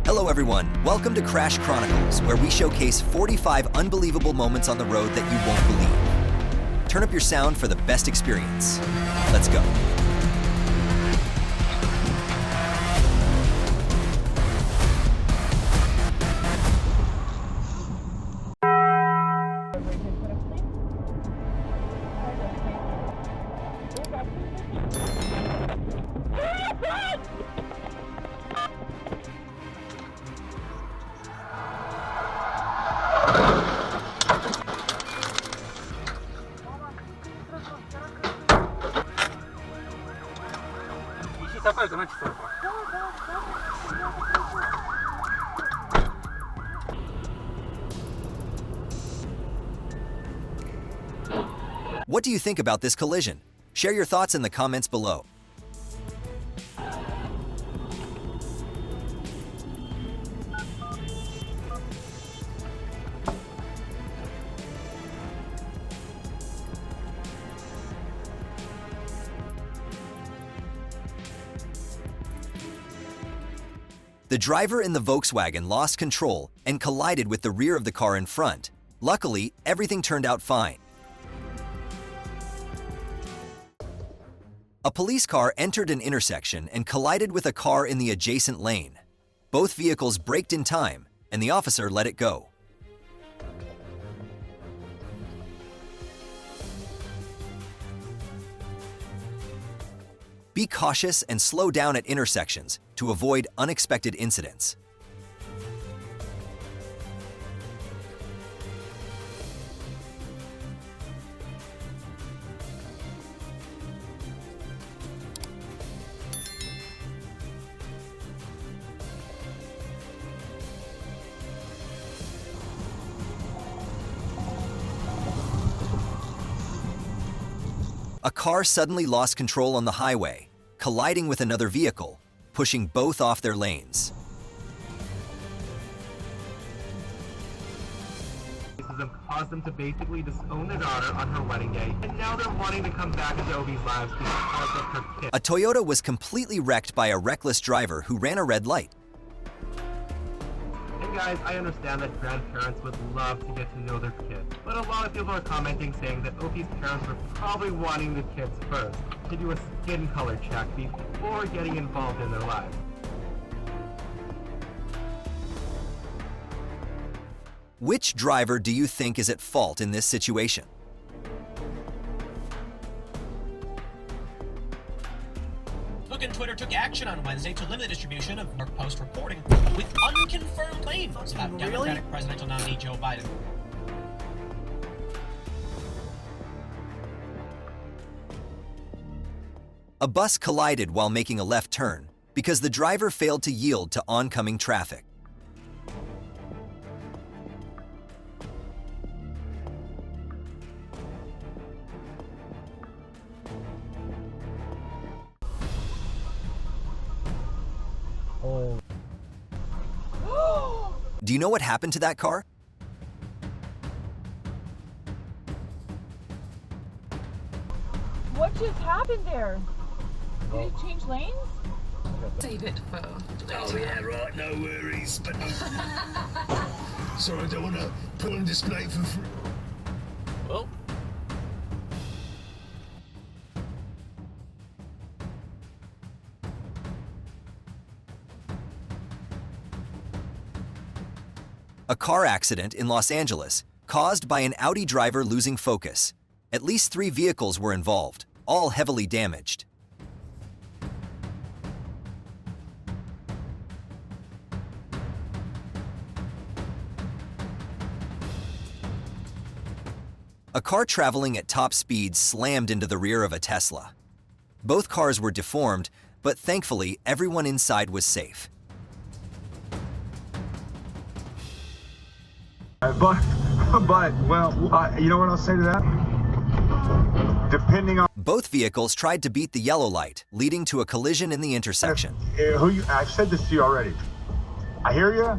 Hello everyone, welcome to Crash Chronicles, where we showcase 45 unbelievable moments on the road that you won't believe. Turn up your sound for the best experience. Let's go. What do you think about this collision? Share your thoughts in the comments below. The driver in the Volkswagen lost control and collided with the rear of the car in front. Luckily, everything turned out fine. A police car entered an intersection and collided with a car in the adjacent lane. Both vehicles braked in time, and the officer let it go. Be cautious and slow down at intersections to avoid unexpected incidents. A car suddenly lost control on the highway, colliding with another vehicle, pushing both off their lanes. Racism caused them to basically disown their daughter on her wedding day, and now they're wanting to come back into Obi's lives because of her kid. A Toyota was completely wrecked by a reckless driver who ran a red light. And guys, I understand that grandparents would love to get to know their kids, but a lot of people are commenting saying that Obi's parents were probably wanting the kids first to do a skin color check before getting involved in their lives. Which driver do you think is at fault in this situation? Facebook and Twitter took action on Wednesday to limit the distribution of New York Post reporting with unconfirmed claims about Democratic presidential nominee Joe Biden. A bus collided while making a left turn because the driver failed to yield to oncoming traffic. Do you know what happened to that car? What just happened there? Did it change lanes? Save it for later. Oh yeah, right, no worries. But sorry, I don't want to put on display for free. Well, A car accident in Los Angeles caused by an Audi driver losing focus. At least 3 vehicles were involved, all heavily damaged. A car traveling at top speed slammed into the rear of a Tesla. Both cars were deformed, but thankfully everyone inside was safe. But, well, you know what I'll say to that? Depending on Both vehicles tried to beat the yellow light, leading to a collision in the intersection. I've said this to you already. I hear you.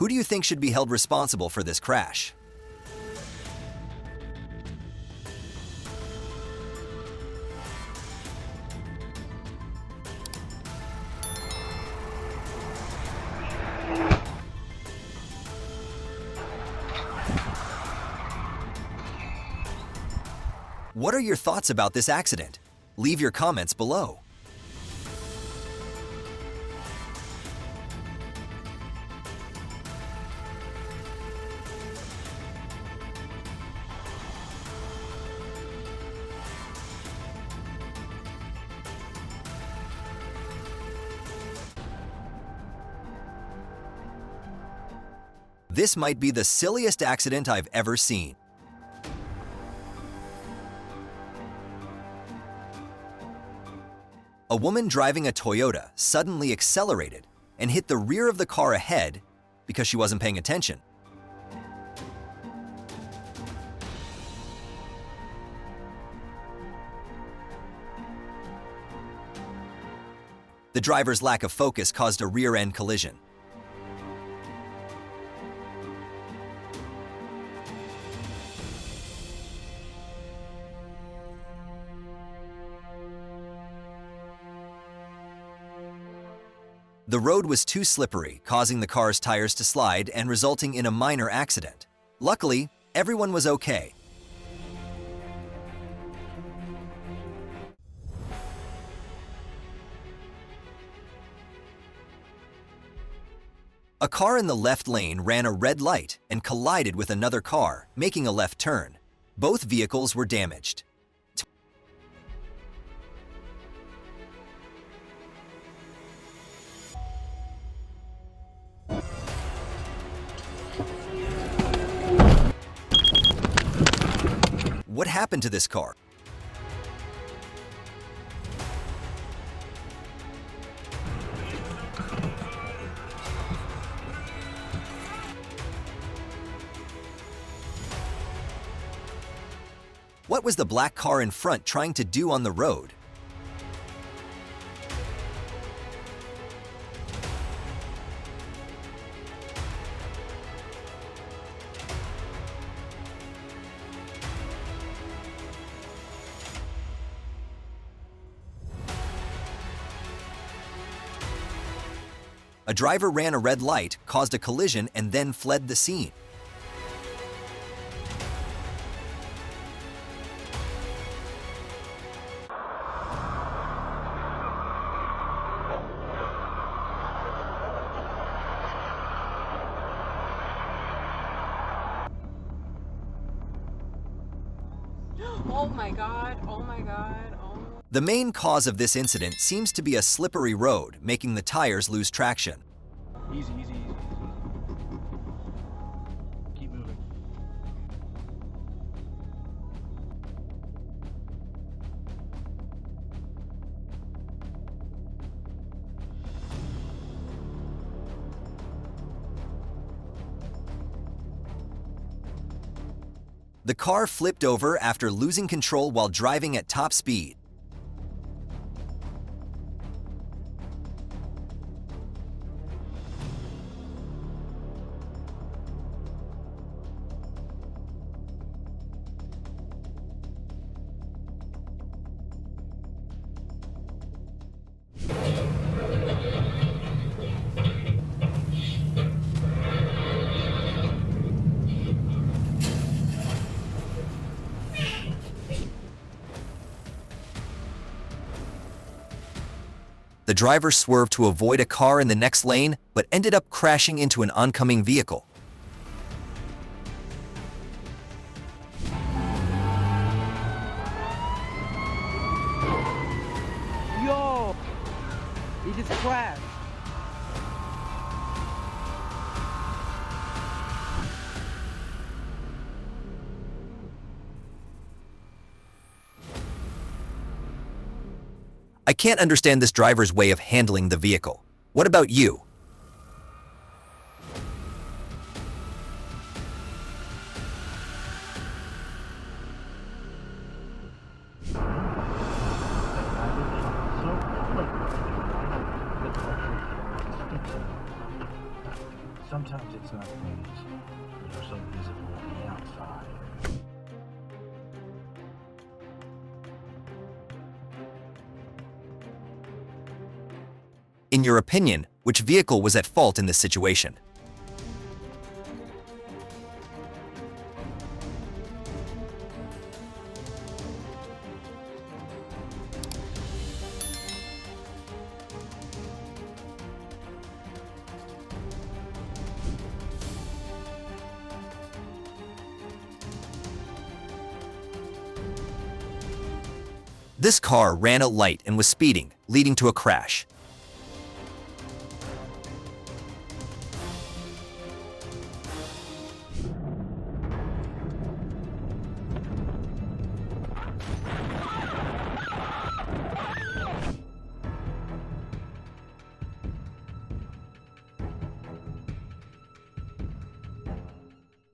Who do you think should be held responsible for this crash? What are your thoughts about this accident? Leave your comments below. This might be the silliest accident I've ever seen. A woman driving a Toyota suddenly accelerated and hit the rear of the car ahead because she wasn't paying attention. The driver's lack of focus caused a rear-end collision. The road was too slippery, causing the car's tires to slide and resulting in a minor accident. Luckily, everyone was okay. A car in the left lane ran a red light and collided with another car, making a left turn. Both vehicles were damaged. What happened to this car? What was the black car in front trying to do on the road? A driver ran a red light, caused a collision, and then fled the scene. Oh my god, oh my god, oh my... The main cause of this incident seems to be a slippery road, making the tires lose traction. Easy, easy, easy. Keep moving. The car flipped over after losing control while driving at top speed. The driver swerved to avoid a car in the next lane, but ended up crashing into an oncoming vehicle. Yo! He just crashed. I can't understand this driver's way of handling the vehicle. What about you? Sometimes it's not news, but they're so visible on the outside. In your opinion, which vehicle was at fault in this situation? This car ran a light and was speeding, leading to a crash.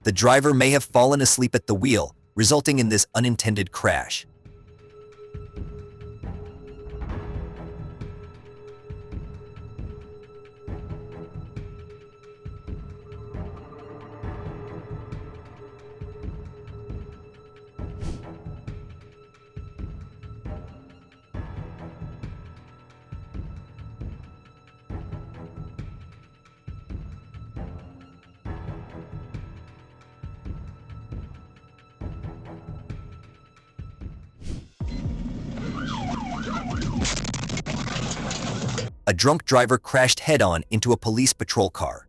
The driver may have fallen asleep at the wheel, resulting in this unintended crash. A drunk driver crashed head-on into a police patrol car.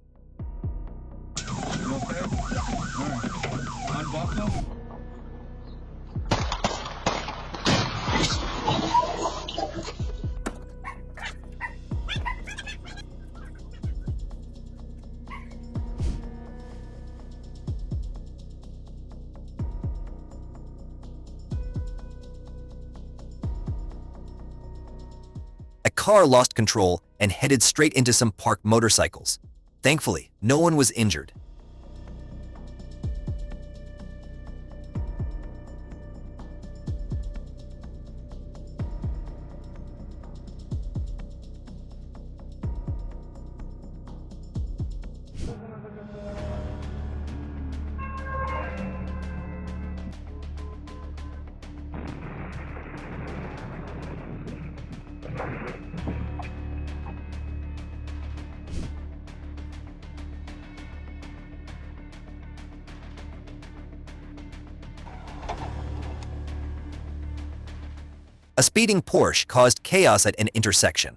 A car lost control and headed straight into some parked motorcycles. Thankfully, no one was injured. A speeding Porsche caused chaos at an intersection.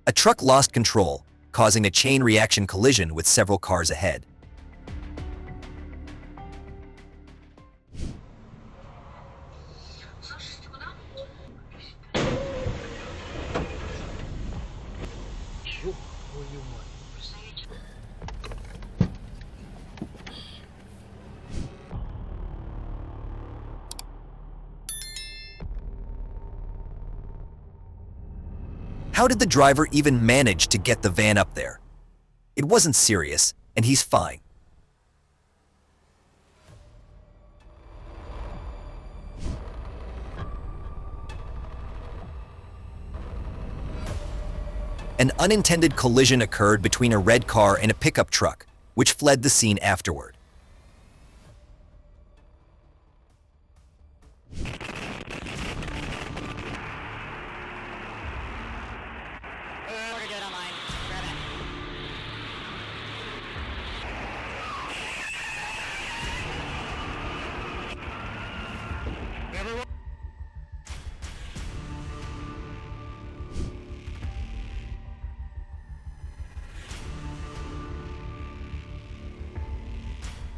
A truck lost control, causing a chain reaction collision with several cars ahead. How did the driver even manage to get the van up there? It wasn't serious, and he's fine. An unintended collision occurred between a red car and a pickup truck, which fled the scene afterward.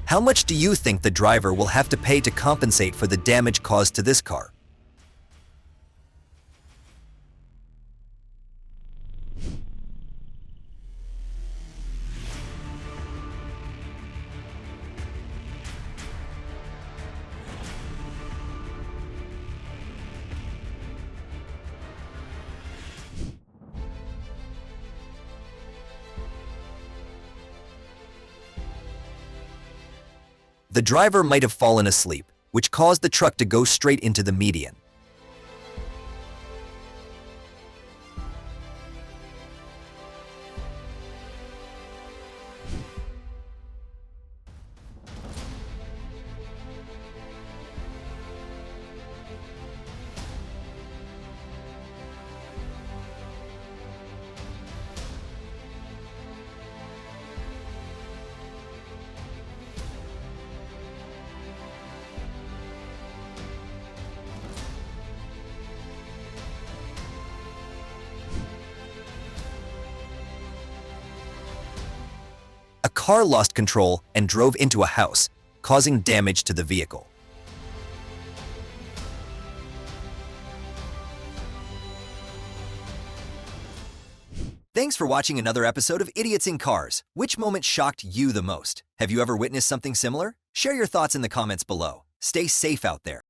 How much do you think the driver will have to pay to compensate for the damage caused to this car? The driver might have fallen asleep, which caused the truck to go straight into the median. A car lost control and drove into a house, causing damage to the vehicle. Thanks for watching another episode of Idiots in Cars. Which moment shocked you the most? Have you ever witnessed something similar? Share your thoughts in the comments below. Stay safe out there.